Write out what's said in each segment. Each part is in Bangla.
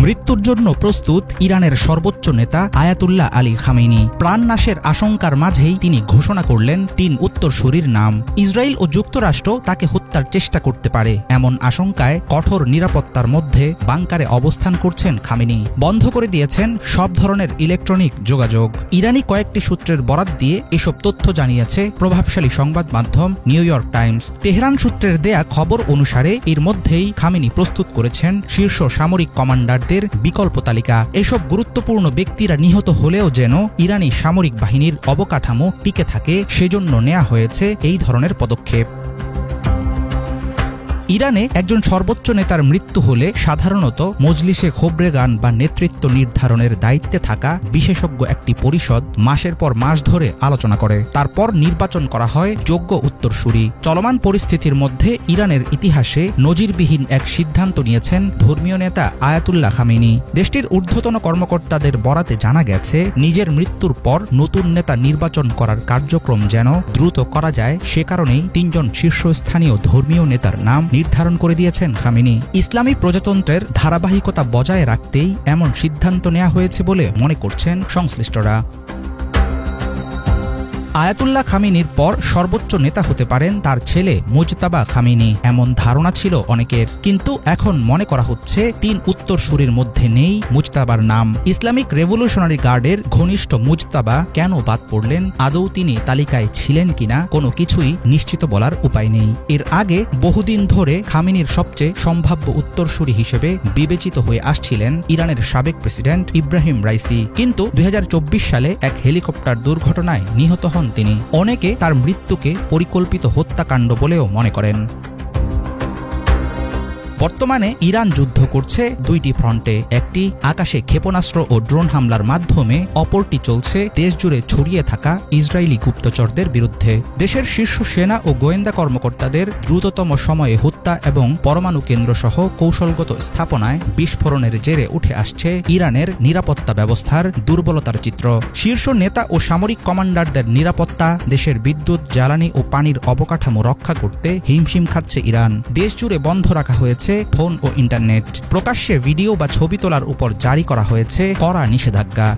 মৃত্যুর জন্য প্রস্তুত ইরানের সর্বোচ্চ নেতা আয়াতুল্লাহ আলী খামেনি। প্রাণনাশের আশঙ্কার মাঝেই তিনি ঘোষণা করলেন ৩ উত্তরসূরির নাম। ইসরায়েল ও যুক্তরাষ্ট্র তাকে হত্যার চেষ্টা করতে পারে এমন আশঙ্কায় কঠোর নিরাপত্তার মধ্যে বাংকারে অবস্থান করছেন খামেনি। বন্ধ করে দিয়েছেন সব ধরনের ইলেকট্রনিক যোগাযোগ। ইরানি কয়েকটি সূত্রের বরাত দিয়ে এসব তথ্য জানিয়েছে প্রভাবশালী সংবাদ মাধ্যম নিউ ইয়র্ক টাইমস। তেহরান সূত্রের দেয়া খবর অনুসারে এর মধ্যেই খামেনি প্রস্তুত করেছেন শীর্ষ সামরিক কমান্ডারদের বিকল্প তালিকা। এসব গুরুত্বপূর্ণ ব্যক্তিরা নিহত হলেও যেন ইরানি সামরিক বাহিনীর অবকাঠামো টিকে থাকে সেজন্য নেওয়া হয়েছে এই ধরনের পদক্ষেপ। ইরানে একজন সর্বোচ্চ নেতার মৃত্যু হলে সাধারণত মজলিসে খোবরেগান বা নেতৃত্ব নির্ধারণের দায়িত্বে থাকা বিশেষজ্ঞ একটি পরিষদ মাসের পর মাস ধরে আলোচনা করে। তারপর নির্বাচন করা হয় যোগ্য উত্তরসূরি। চলমান পরিস্থিতির মধ্যে ইরানের ইতিহাসে নজিরবিহীন এক সিদ্ধান্ত নিয়েছেন ধর্মীয় নেতা আয়াতুল্লাহ খামেনি। দেশটির ঊর্ধ্বতন কর্মকর্তাদের বরাতে জানা গেছে, নিজের মৃত্যুর পর নতুন নেতা নির্বাচন করার কার্যক্রম যেন দ্রুত করা যায়, সে কারণেই ৩ জন শীর্ষস্থানীয় ধর্মীয় নেতার নাম নির্ধারণ করে দিয়েছেন খামেনি। ইসলামী প্রজাতন্ত্রের ধারাবাহিকতা বজায় রাখতেই এমন সিদ্ধান্ত নেওয়া হয়েছে বলে মনে করছেন সংশ্লিষ্টরা। আয়াতুল্লাহ খামেনির পর সর্বোচ্চ নেতা হতে পারেন তার ছেলে মুজতাবা খামেনি, এমন ধারণা ছিল অনেকের। কিন্তু এখন মনে করা হচ্ছে ৩ উত্তরসূরির মধ্যে নেই মুজতাবার নাম। ইসলামিক রেভলিউশনারি গার্ডের ঘনিষ্ঠ মুজতাবা কেন বাদ পড়লেন, আদৌ তিনি তালিকায় ছিলেন কিনা, কোনো কিছুই নিশ্চিত বলার উপায় নেই। এর আগে বহুদিন ধরে খামেনির সবচেয়ে সম্ভাব্য উত্তরসূরি হিসেবে বিবেচিত হয়ে আসছিলেন ইরানের সাবেক প্রেসিডেন্ট ইব্রাহিম রাইসি। কিন্তু ২০২৪ সালে এক হেলিকপ্টার দুর্ঘটনায় নিহত হন তিনি। অনেকে তার মৃত্যুকে পরিকল্পিত হত্যাকাণ্ড বলেও মনে করেন। বর্তমানে ইরান যুদ্ধ করছে 2টি ফ্রন্টে। একটি আকাশে ক্ষেপণাস্ত্র ও ড্রোন হামলার মাধ্যমে, অপরটি চলছে দেশজুড়ে ছড়িয়ে থাকা ইসরায়েলি গুপ্তচরদের বিরুদ্ধে। দেশের শীর্ষ সেনা ও গোয়েন্দা কর্মকর্তাদের দ্রুততম সময়ে হত্যা এবং পরমাণু কেন্দ্রসহ কৌশলগত স্থাপনায় বিস্ফোরণের জেরে উঠে আসছে ইরানের নিরাপত্তা ব্যবস্থার দুর্বলতার চিত্র। শীর্ষ নেতা ও সামরিক কমান্ডারদের নিরাপত্তা, দেশের বিদ্যুৎ, জ্বালানি ও পানির অবকাঠামো রক্ষা করতে হিমশিম খাচ্ছে ইরান। দেশজুড়ে বন্ধ রাখা হয়েছে ফোন ও ইন্টারনেট। প্রকাশ্যে ভিডিও বা ছবি তোলার উপর জারি করা হয়েছে কড়া নিষেধাজ্ঞা।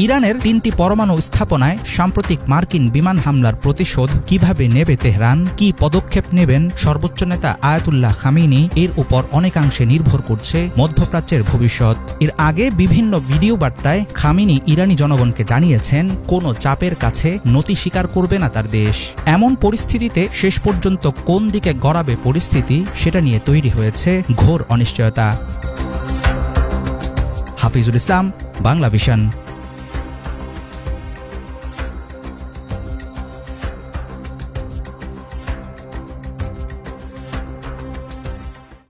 ইরানের 3টি পরমাণু স্থাপনায় সাম্প্রতিক মার্কিন বিমান হামলার প্রতিশোধ কিভাবে নেবে তেহরান, কি পদক্ষেপ নেবেন সর্বোচ্চ নেতা আয়াতুল্লাহ খামেনি, এর উপর অনেকাংশে নির্ভর করছে মধ্যপ্রাচ্যের ভবিষ্যৎ। এর আগে বিভিন্ন ভিডিও বার্তায় খামেনি ইরানি জনগণকে জানিয়েছেন, কোনো চাপের কাছে নতি স্বীকার করবে না তার দেশ। এমন পরিস্থিতিতে শেষ পর্যন্ত কোন দিকে গড়াবে পরিস্থিতি, সেটা নিয়ে তৈরি হয়েছে ঘোর অনিশ্চয়তা। হাফিজুল ইসলাম, বাংলা ভিশন।